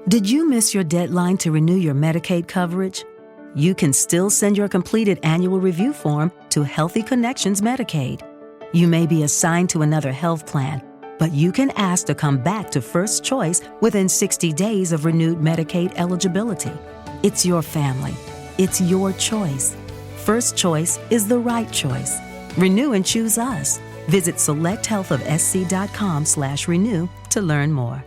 Did you miss your deadline to renew your Medicaid coverage? You can still send your completed annual review form to Healthy Connections Medicaid. You may be assigned to another health plan, but you can ask to come back to First Choice within 60 days of renewed Medicaid eligibility. It's your family. It's your choice. First Choice is the right choice. Renew and choose us. Visit selecthealthofsc.com/renew to learn more.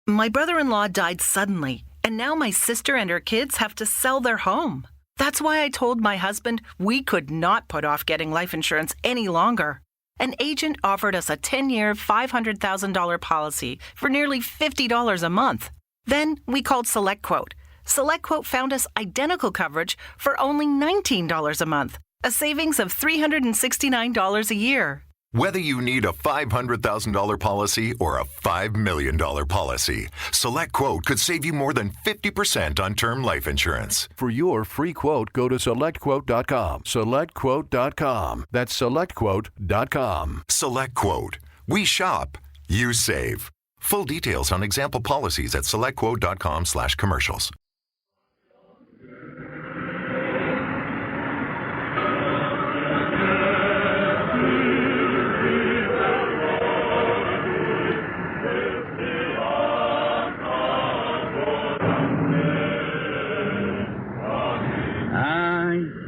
My brother-in-law died suddenly, and now my sister and her kids have to sell their home. That's why I told my husband we could not put off getting life insurance any longer. An agent offered us a 10-year, $500,000 policy for nearly $50 a month. Then we called SelectQuote. SelectQuote found us identical coverage for only $19 a month, a savings of $369 a year. Whether you need a $500,000 policy or a $5 million policy, SelectQuote could save you more than 50% on term life insurance. For your free quote, go to SelectQuote.com. SelectQuote.com. That's SelectQuote.com. SelectQuote. We shop. You save. Full details on example policies at SelectQuote.com/commercials.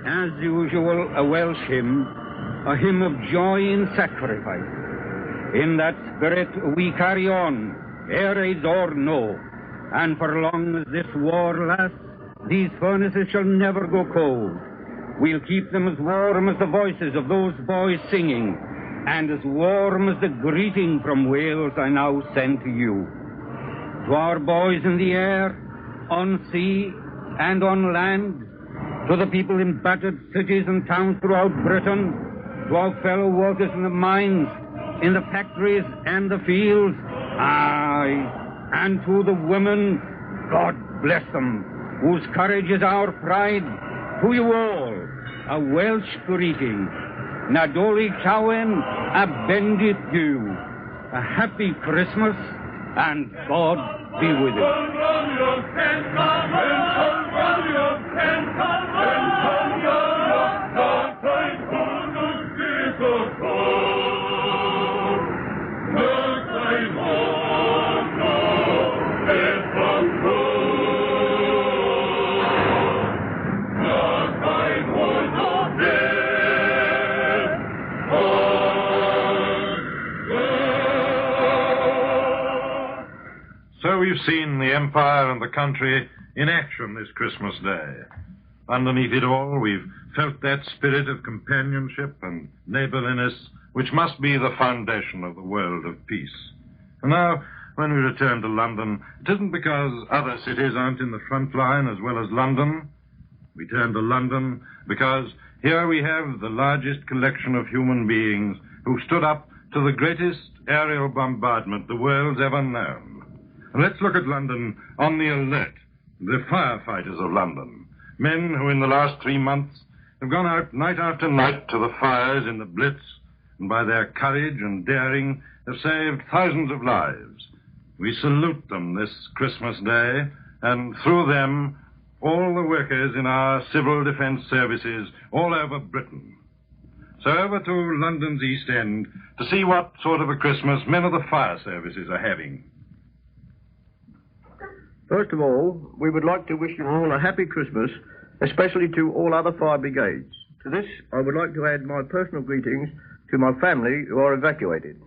As usual, a Welsh hymn, a hymn of joy in sacrifice. In that spirit we carry on, ere aids or no, and for long as this war lasts, these furnaces shall never go cold. We'll keep them as warm as the voices of those boys singing, and as warm as the greeting from Wales I now send to you. To our boys in the air, on sea, and on land, to the people in battered cities and towns throughout Britain, to our fellow workers in the mines, in the factories and the fields, aye, and to the women, God bless them, whose courage is our pride, to you all, a Welsh greeting. Nadolig Llawen, a bendit Diw, a happy Christmas, and God be with you. So we've seen the Empire and the country in action this Christmas Day. Underneath it all, we've felt that spirit of companionship and neighborliness which must be the foundation of the world of peace. And now, when we return to London, it isn't because other cities aren't in the front line as well as London. We turn to London because here we have the largest collection of human beings who stood up to the greatest aerial bombardment the world's ever known. And let's look at London on the alert, the firefighters of London, men who in the last 3 months have gone out night after night to the fires in the Blitz, and by their courage and daring have saved thousands of lives. We salute them this Christmas Day, and through them, all the workers in our civil defense services all over Britain. So over to London's East End to see what sort of a Christmas men of the fire services are having. First of all, we would like to wish you all a happy Christmas, especially to all other fire brigades. To this, I would like to add my personal greetings to my family who are evacuated.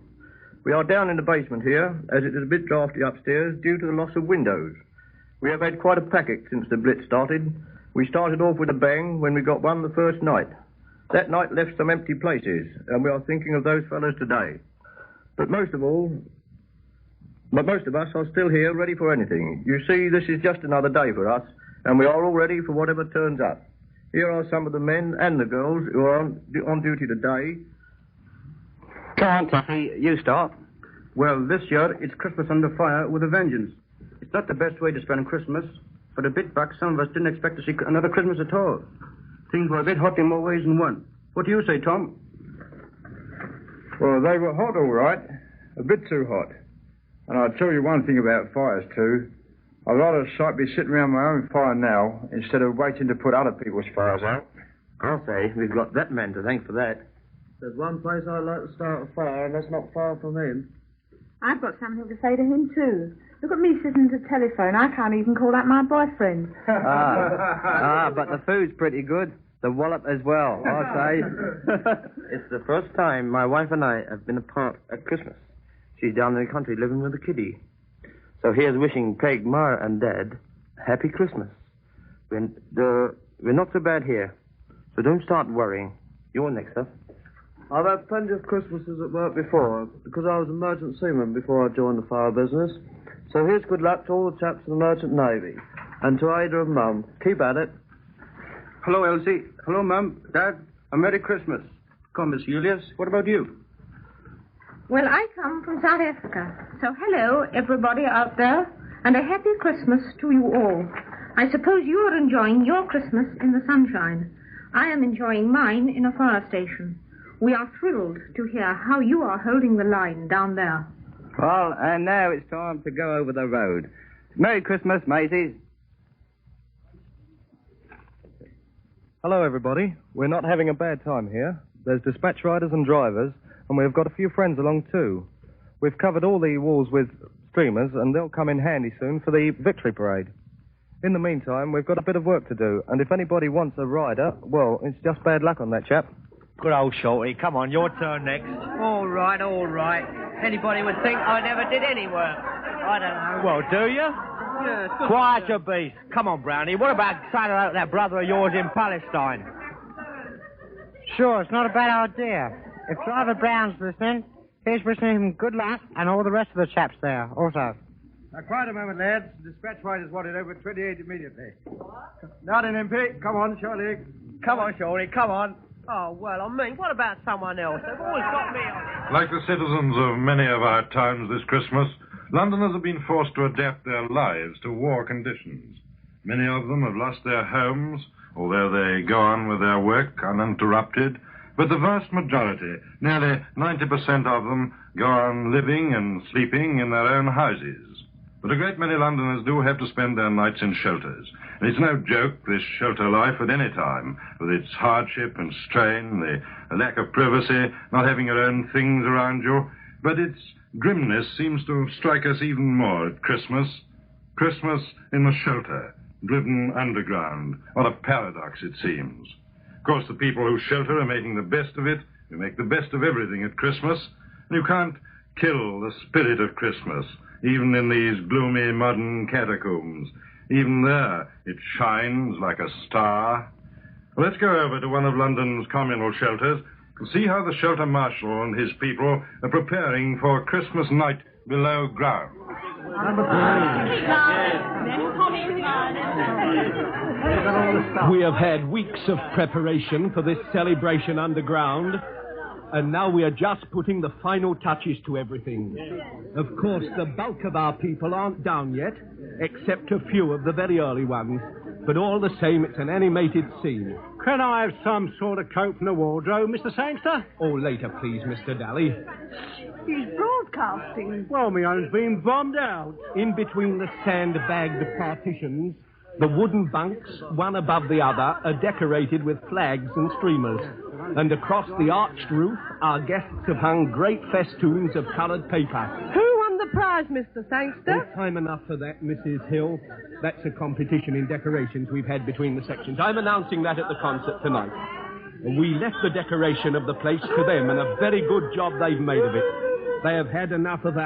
We are down in the basement here, as it is a bit drafty upstairs due to the loss of windows. We have had quite a packet since the Blitz started. We started off with a bang when we got one the first night. That night left some empty places, and we are thinking of those fellows today. But most of us are still here, ready for anything. You see, this is just another day for us, and we are all ready for whatever turns up. Here are some of the men and the girls who are on duty today. Come on, Tuffy, you start. Well, this year, it's Christmas under fire with a vengeance. It's not the best way to spend Christmas, but a bit back, some of us didn't expect to see another Christmas at all. Things were a bit hot in more ways than one. What do you say, Tom? Well, they were hot, all right. A bit too hot. And I'll tell you one thing about fires, too. I'd rather a sight be sitting around my own fire now instead of waiting to put other people's fires out. I'll say we've got that man to thank for that. There's one place I'd like to start a fire, and that's not far from him. I've got something to say to him, too. Look at me sitting at the telephone. I can't even call that my boyfriend. But the food's pretty good. The wallop as well, I'll say. It's the first time my wife and I have been apart at Christmas. She's down in the country living with a kiddie. So here's wishing Peg, Ma, and Dad happy Christmas. We're not so bad here, so don't start worrying. You're next up. I've had plenty of Christmases at work before, because I was a merchant seaman before I joined the fire business. So here's good luck to all the chaps in the merchant navy. And to Ada and Mum. Keep at it. Hello, Elsie. Hello, Mum, Dad. A Merry Christmas. Come, Miss Julius. What about you? Well, I come from South Africa. So hello, everybody out there, and a happy Christmas to you all. I suppose you are enjoying your Christmas in the sunshine. I am enjoying mine in a fire station. We are thrilled to hear how you are holding the line down there. Well, and now it's time to go over the road. Merry Christmas, mateys. Hello, everybody. We're not having a bad time here. There's dispatch riders and drivers, and we've got a few friends along, too. We've covered all the walls with streamers, and they'll come in handy soon for the victory parade. In the meantime, we've got a bit of work to do, and if anybody wants a rider, well, it's just bad luck on that chap. Good old Shorty. Come on, your turn next. All right, all right. Anybody would think I never did any work. I don't know. Well, do you? Yeah, it's good. Quiet your beast. Come on, Brownie. What about saying hello to that brother of yours in Palestine? Sure, it's not a bad idea. If Driver Brown's listening, here's wishing him good luck and all the rest of the chaps there also. Now, quiet a moment, lads. The dispatch riders wanted over 28 immediately. Not an MP. Come on, Shorty. Come on, Shorty. Come on. Oh, well, I mean, what about someone else? They've always got me on. Like the citizens of many of our towns this Christmas, Londoners have been forced to adapt their lives to war conditions. Many of them have lost their homes, although they go on with their work uninterrupted. But the vast majority, nearly 90% of them, go on living and sleeping in their own houses. But a great many Londoners do have to spend their nights in shelters. And it's no joke, this shelter life at any time, with its hardship and strain, the lack of privacy, not having your own things around you. But its grimness seems to strike us even more at Christmas. Christmas in the shelter, driven underground. What a paradox it seems. Of course, the people who shelter are making the best of it. We make the best of everything at Christmas. And you can't kill the spirit of Christmas, even in these gloomy modern catacombs. Even there, it shines like a star. Well, let's go over to one of London's communal shelters and see how the shelter marshal and his people are preparing for Christmas night below ground. We have had weeks of preparation for this celebration underground, and now we are just putting the final touches to everything. Of course, the bulk of our people aren't down yet, except a few of the very early ones. But all the same, it's an animated scene. Can I have some sort of coat from the wardrobe, Mr. Sangster? Oh, later, please, Mr. Daly. He's broadcasting. Well, my own's been bombed out. In between the sand-bagged partitions, the wooden bunks, one above the other, are decorated with flags and streamers. And across the arched roof, our guests have hung great festoons of coloured paper. Who won the prize, Mr. Sangster? Oh, time enough for that, Mrs. Hill. That's a competition in decorations we've had between the sections. I'm announcing that at the concert tonight. We left the decoration of the place to them, and a very good job they've made of it. They have had enough of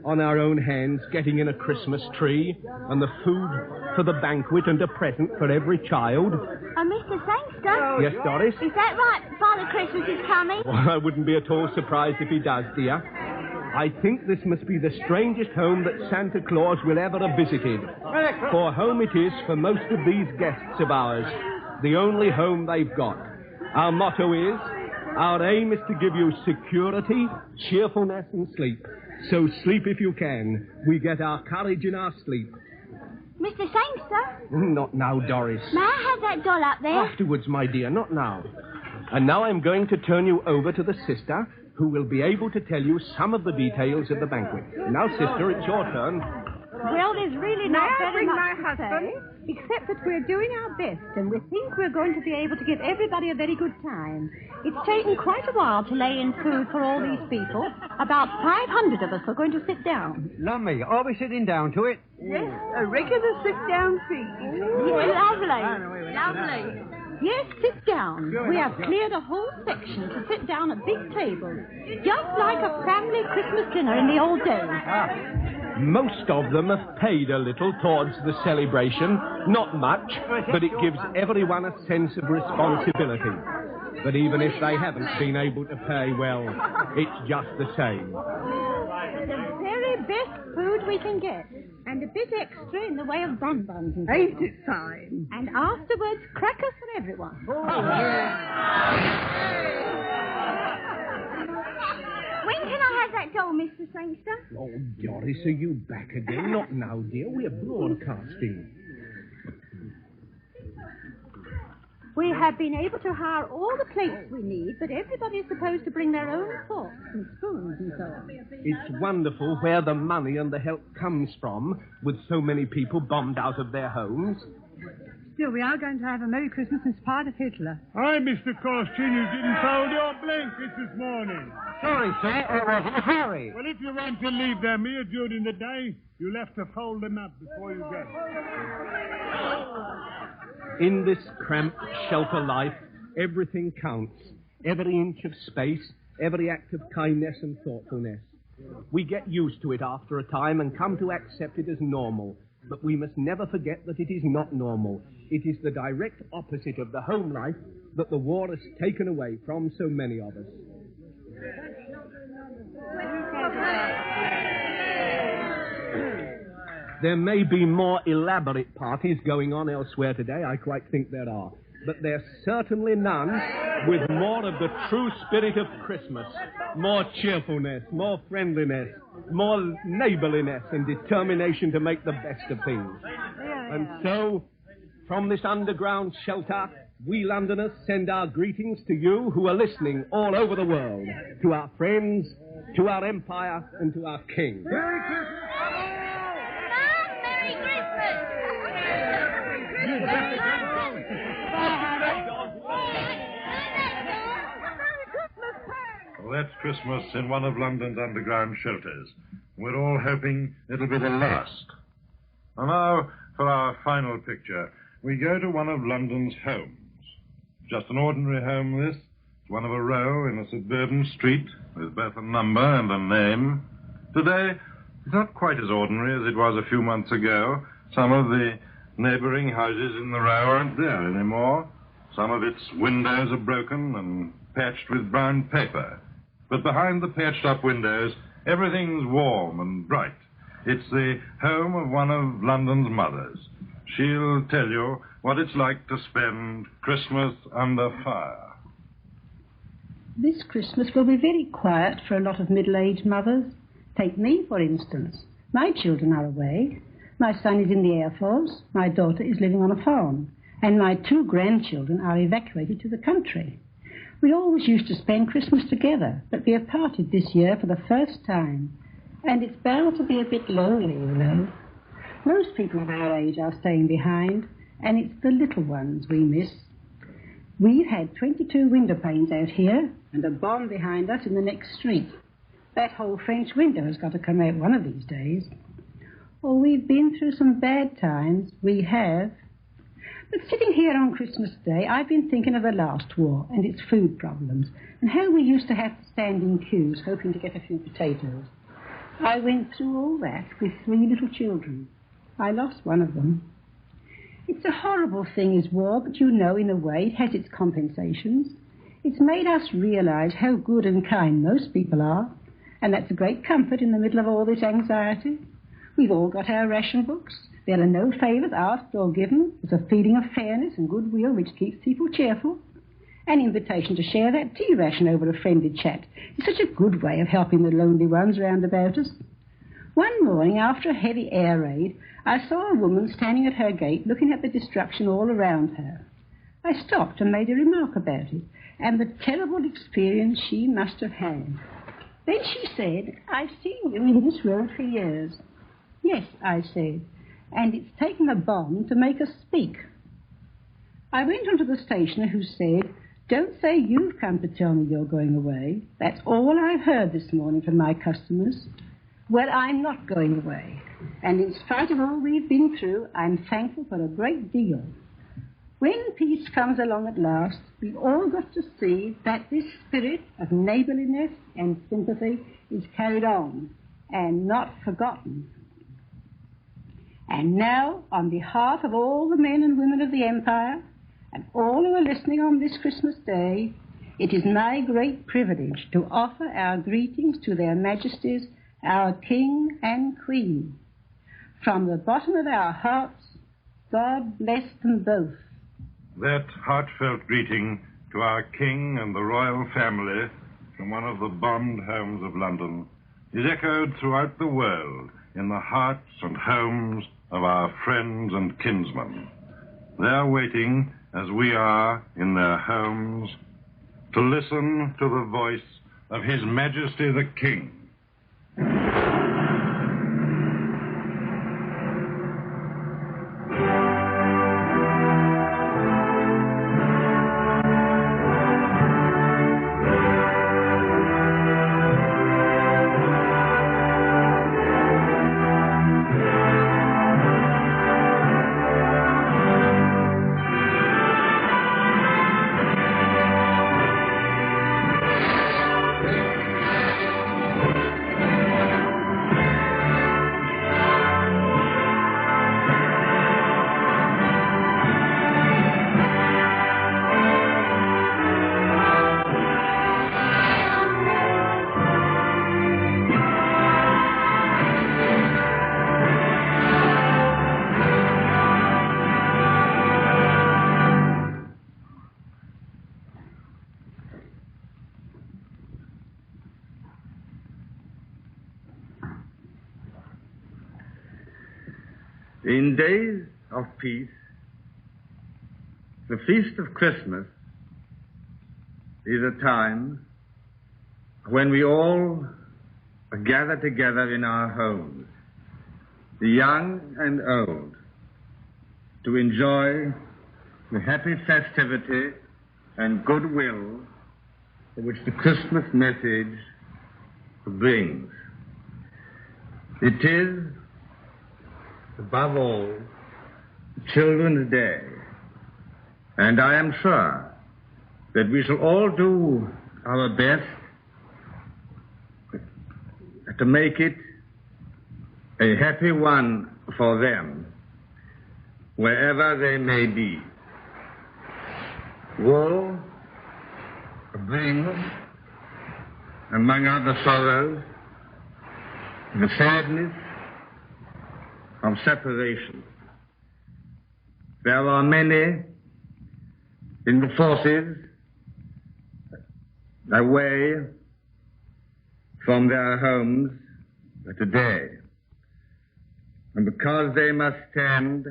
on our own hands, getting in a Christmas tree, and the food for the banquet, and a present for every child. Mr. Sangster? Yes, Doris? Is that right? Father Christmas is coming? Well, I wouldn't be at all surprised if he does, dear. I think this must be the strangest home that Santa Claus will ever have visited. For home it is for most of these guests of ours. The only home they've got. Our motto is, our aim is to give you security, cheerfulness, and sleep. So sleep if you can. We get our courage in our sleep. Mr. Sangster? Not now, Doris. May I have that doll up there? Afterwards, my dear, not now. And now I'm going to turn you over to the sister, who will be able to tell you some of the details of the banquet. Now, sister, it's your turn. Well, There's really not very much to say, except that we're doing our best, and we think we're going to be able to give everybody a very good time. It's taken quite a while to lay in food for all these people. About 500 of us are going to sit down. Lummy, are we sitting down to it? Yes, a regular sit-down feast. Lovely. Lovely. Yes, sit down. We have cleared a whole section to sit down at big tables, just like a family Christmas dinner in the old days. Most of them have paid a little towards the celebration. Not much, but it gives everyone a sense of responsibility. But even if they haven't been able to pay, well, it's just the same. The very best food we can get, and a bit extra in the way of bonbons. Ain't it fine? And afterwards, crackers for everyone. When can I have that doll, Mr. Sangster? Oh, Doris, are you back again? Not now, dear. We're broadcasting. We have been able to hire all the plates we need, but everybody is supposed to bring their own forks and spoons and so on. It's wonderful where the money and the help comes from, with so many people bombed out of their homes. Still, we are going to have a Merry Christmas in spite of Hitler. Hi, Mr. Costin, you didn't fold your blankets this morning. Sorry, sir, I was in a hurry. Well, if you want to leave them here during the day, you'll have to fold them up before you get In this cramped shelter life, everything counts. Every inch of space, every act of kindness and thoughtfulness. We get used to it after a time and come to accept it as normal. But we must never forget that it is not normal. It is the direct opposite of the home life that the war has taken away from so many of us. There may be more elaborate parties going on elsewhere today, I quite think there are. But there's certainly none with more of the true spirit of Christmas. More cheerfulness, more friendliness, more neighborliness and determination to make the best of things. And so, from this underground shelter, we Londoners send our greetings to you who are listening all over the world, to our friends, to our empire, and to our king. Merry Christmas! Well, that's Christmas in one of London's underground shelters. We're all hoping it'll be the last. And now, for our final picture, we go to one of London's homes. Just an ordinary home, this. It's one of a row in a suburban street with both a number and a name. Today, it's not quite as ordinary as it was a few months ago. Some of the neighboring houses in the row aren't there anymore. Some of its windows are broken and patched with brown paper. But behind the patched-up windows, everything's warm and bright. It's the home of one of London's mothers. She'll tell you what it's like to spend Christmas under fire. This Christmas will be very quiet for a lot of middle-aged mothers. Take me, for instance. My children are away. My son is in the Air Force. My daughter is living on a farm. And my 2 grandchildren are evacuated to the country. We always used to spend Christmas together, but we have parted this year for the first time. And it's bound to be a bit lonely, you know. Most people of our age are staying behind, and it's the little ones we miss. We've had 22 window panes out here, and a bomb behind us in the next street. That whole French window has got to come out one of these days. Oh, we've been through some bad times, we have. But sitting here on Christmas Day, I've been thinking of the last war and its food problems, and how we used to have to stand in queues hoping to get a few potatoes. I went through all that with 3 little children. I lost one of them. It's a horrible thing, is war, but you know, in a way, it has its compensations. It's made us realize how good and kind most people are, and that's a great comfort in the middle of all this anxiety. We've all got our ration books. There are no favours asked or given. There's a feeling of fairness and goodwill which keeps people cheerful. An invitation to share that tea ration over a friendly chat is such a good way of helping the lonely ones round about us. One morning, after a heavy air raid, I saw a woman standing at her gate looking at the destruction all around her. I stopped and made a remark about it, and the terrible experience she must have had. Then she said, "I've seen you in this road for years." "Yes," I said, and it's taken a bomb to make us speak. I went on to the stationer who said, "Don't say you've come to tell me you're going away. That's all I've heard this morning from my customers." Well, I'm not going away, and in spite of all we've been through, I'm thankful for a great deal. When peace comes along at last, we've all got to see that this spirit of neighbourliness and sympathy is carried on and not forgotten. And now, on behalf of all the men and women of the Empire, and all who are listening on this Christmas Day, it is my great privilege to offer our greetings to their Majesties, our King and Queen. From the bottom of our hearts, God bless them both. That heartfelt greeting to our King and the royal family from one of the bombed homes of London is echoed throughout the world in the hearts and homes of our friends and kinsmen. They are waiting, as we are in their homes, to listen to the voice of His Majesty the King. In days of peace, the feast of Christmas is a time when we all gather together in our homes, the young and old, to enjoy the happy festivity and goodwill which the Christmas message brings. It is, above all, Children's Day, and I am sure that we shall all do our best to make it a happy one for them, wherever they may be. War brings, among other sorrows, the sadness of separation. There are many in the forces away from their homes today, and because they must stand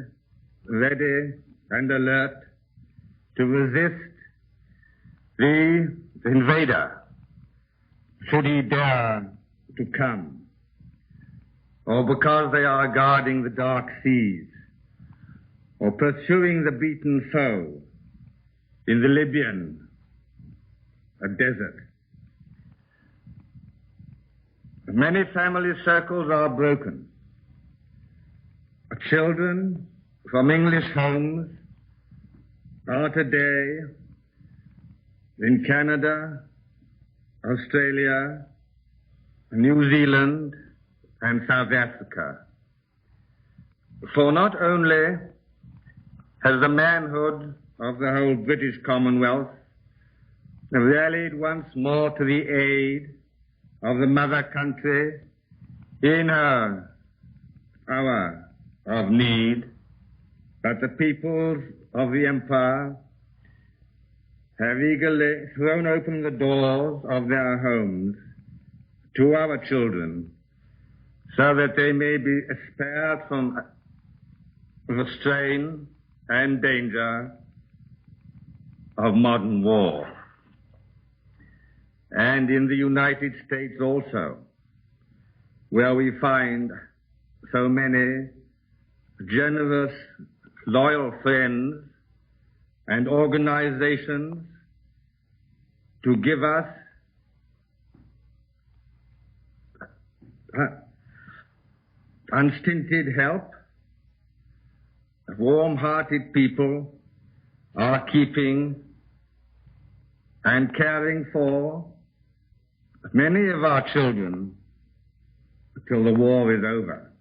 ready and alert to resist the invader should he dare to come, or because they are guarding the dark seas, or pursuing the beaten foe in the Libyan desert. Many family circles are broken. Children from English homes are today in Canada, Australia, New Zealand, and South Africa. For not only has the manhood of the whole British Commonwealth rallied once more to the aid of the mother country in her hour of need, but the peoples of the empire have eagerly thrown open the doors of their homes to our children, so that they may be spared from the strain and danger of modern war. And in the United States also, where we find so many generous, loyal friends and organizations to give us unstinted help. Warm-hearted people are keeping and caring for many of our children till the war is over.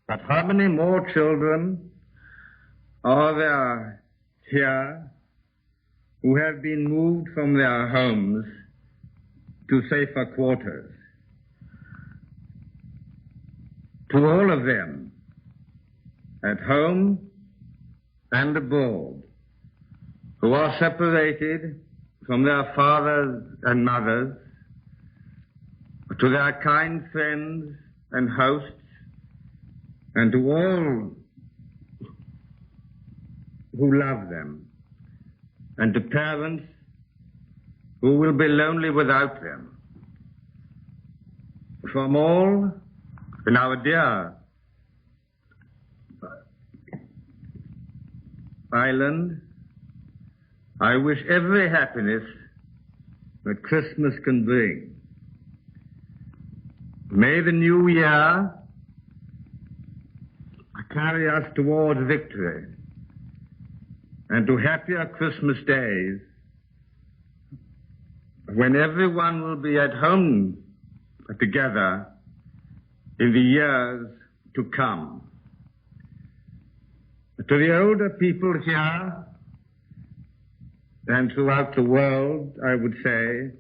But how many more children are there here who have been moved from their homes to safer quarters? To all of them, at home and abroad, who are separated from their fathers and mothers, to their kind friends and hosts, and to all who love them, and to parents who will be lonely without them. From all in our dear island, I wish every happiness that Christmas can bring. May the new year carry us towards victory and to happier Christmas days when everyone will be at home together in the years to come. To the older people here and throughout the world, I would say,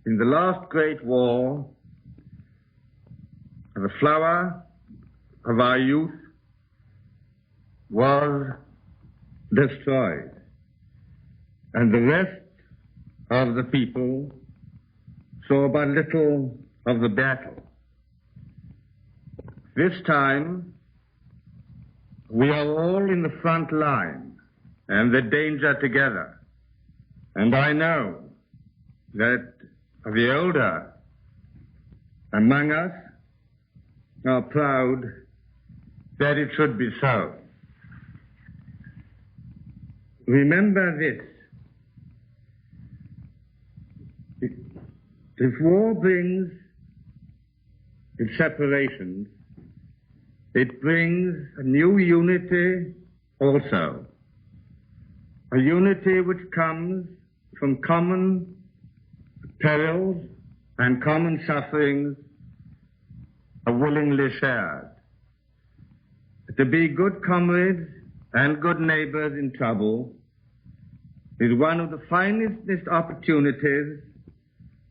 in the last great war, the flower of our youth was destroyed, and the rest of the people saw but little of the battle. This time, we are all in the front line and the danger together. And I know that the older among us are proud that it should be so. Remember this. If war brings its separations, it brings a new unity also. A unity which comes from common perils and common sufferings are willingly shared. To be good comrades and good neighbors in trouble is one of the finest opportunities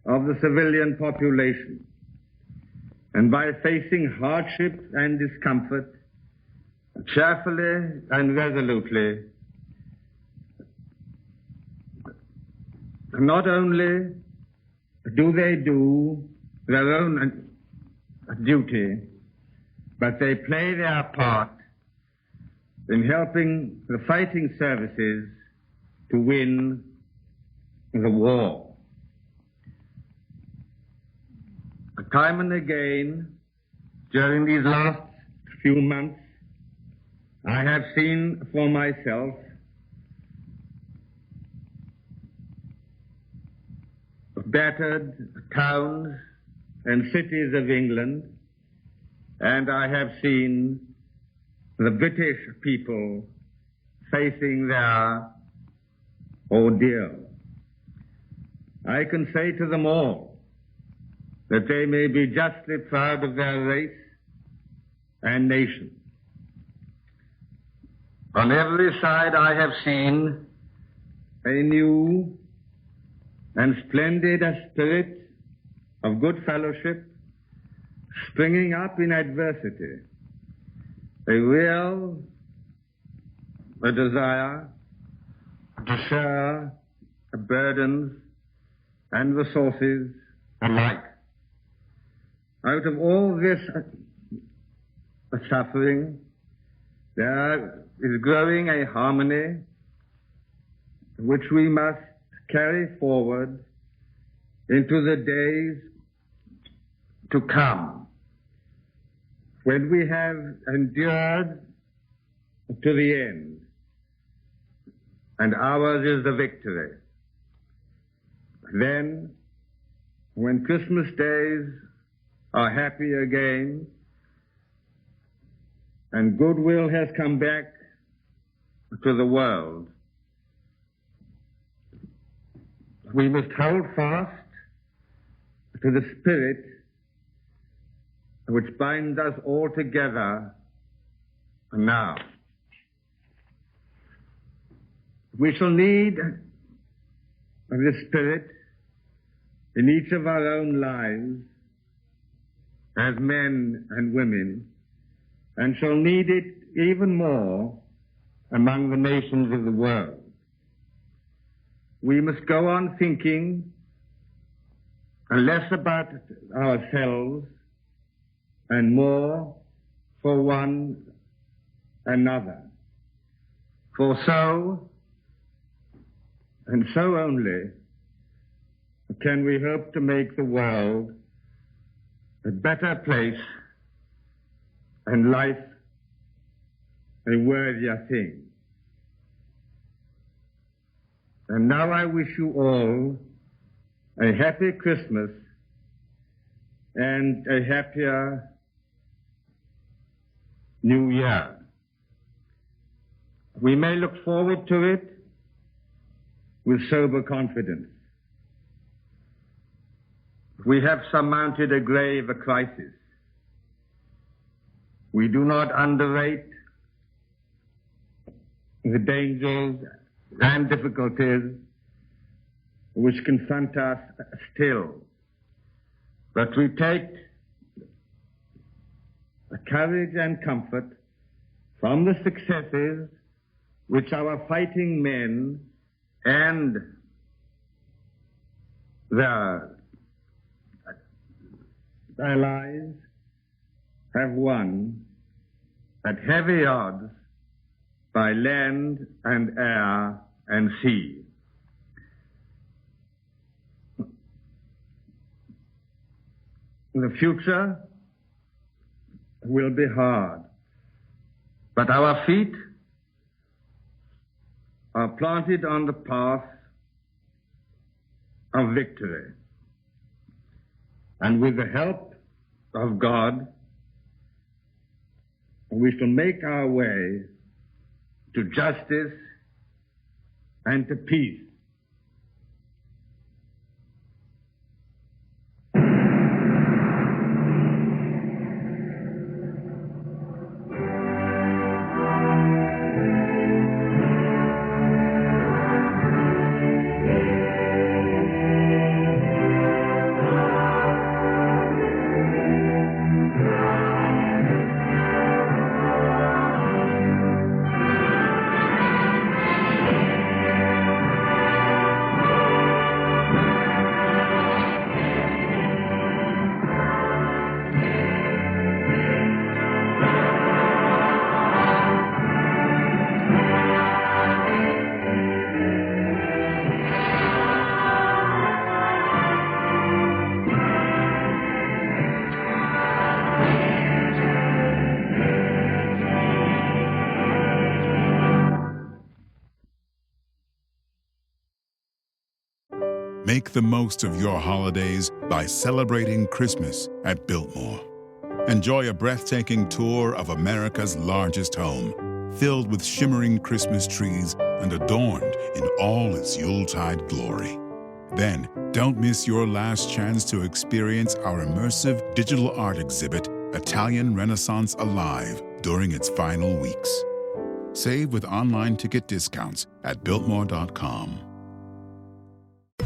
of the civilian population. And by facing hardships and discomfort cheerfully and resolutely, not only do they do their own duty, but they play their part in helping the fighting services to win the war. Time and again, during these last few months, I have seen for myself battered towns and cities of England, and I have seen the British people facing their ordeal. I can say to them all that they may be justly proud of their race and nation. On every side I have seen a new and splendid spirit of good fellowship springing up in adversity, a real desire to share burdens and resources alike. Out of all this suffering, there is growing a harmony which we must carry forward into the days to come, when we have endured to the end, and ours is the victory. Then, when Christmas days are happy again, and goodwill has come back to the world, we must hold fast to the spirit which binds us all together now. We shall need this spirit in each of our own lives as men and women, and shall need it even more among the nations of the world. We must go on thinking less about ourselves and more for one another. For so, and so only, can we hope to make the world a better place and life a worthier thing. And now I wish you all a happy Christmas and a happier New Year. We may look forward to it with sober confidence. We have surmounted a grave crisis. We do not underrate the dangers and difficulties which confront us still. But we take courage and comfort from the successes which our fighting men and their allies have won at heavy odds by land and air and sea. The future will be hard, but our feet are planted on the path of victory. And with the help of God, we shall make our way to justice and to peace. Make the most of your holidays by celebrating Christmas at Biltmore. Enjoy a breathtaking tour of America's largest home, filled with shimmering Christmas trees and adorned in all its Yuletide glory. Then, don't miss your last chance to experience our immersive digital art exhibit, Italian Renaissance Alive, during its final weeks. Save with online ticket discounts at Biltmore.com.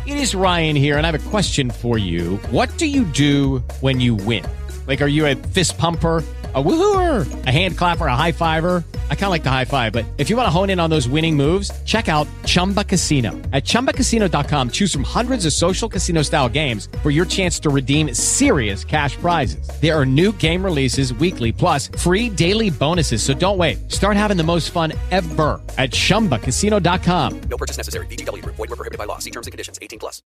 It is Ryan here, and I have a question for you. What do you do when you win? Like, are you a fist pumper, a woohooer, a hand clapper, a high fiver? I kind of like the high five, but if you want to hone in on those winning moves, check out Chumba Casino. At ChumbaCasino.com, choose from hundreds of social casino-style games for your chance to redeem serious cash prizes. There are new game releases weekly, plus free daily bonuses, so don't wait. Start having the most fun ever at ChumbaCasino.com. No purchase necessary. VGW Group. Void where prohibited by law. See terms and conditions. 18+.